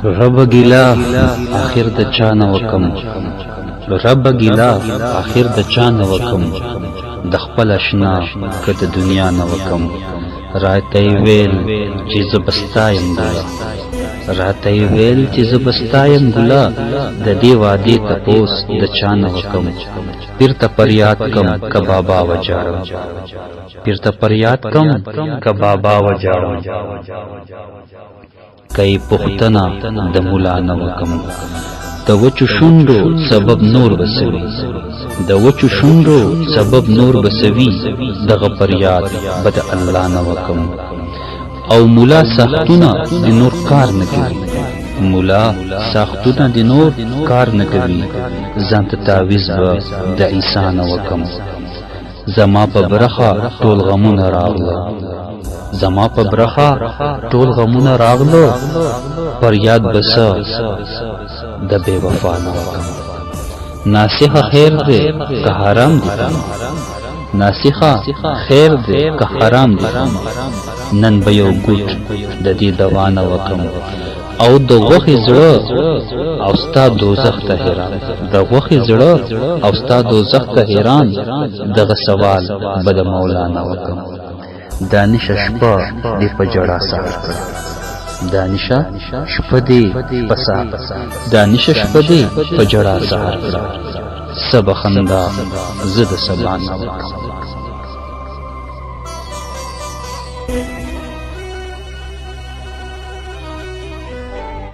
رب ګیلا اخر د چا نه وکم رب ګیلا اخر د چا نه وکم د خپل اشنا که د دنیا نه وکم راته ویل چې زبستایم ګلا راته ویل چې زبستایم ګلا د دې وادي تپوس د چا نه وکم پیرته پریاد کم ک بابا وجاړم پیرته پریاد کم ک بابا وجاړم کای پختنا د مولا نه وکم د وچو شونډو سبب نور بسوي د وچو شونډو سبب نور بسوي دغه پریاد بد الله نه وکم او مولا سختونه د نور کار نه کوي مولا سختونه د نور کار نه کوي ځان ته تعویذ به د عیسی نه وکم زما په برخه ټول غمونه راغله زما په برخه ټول غمونه راغله فریاد بس د بے وفا نه وکم ناسخه خیر دې که حرام دې ناسخه خیر دې که حرام دې نن به یو ګوټ د دې دوا نه وکم او د غوخي زړه او ستا دوزخ ته حیران د غوخي زړه او ستا دوزخ ته حیران دغه سوال بد مولانا وکم دانش شپه دې په جړا سار دانش شپه دې پسا دانش شپه دې په جړا سار سبا خندا زد سبا نه وکم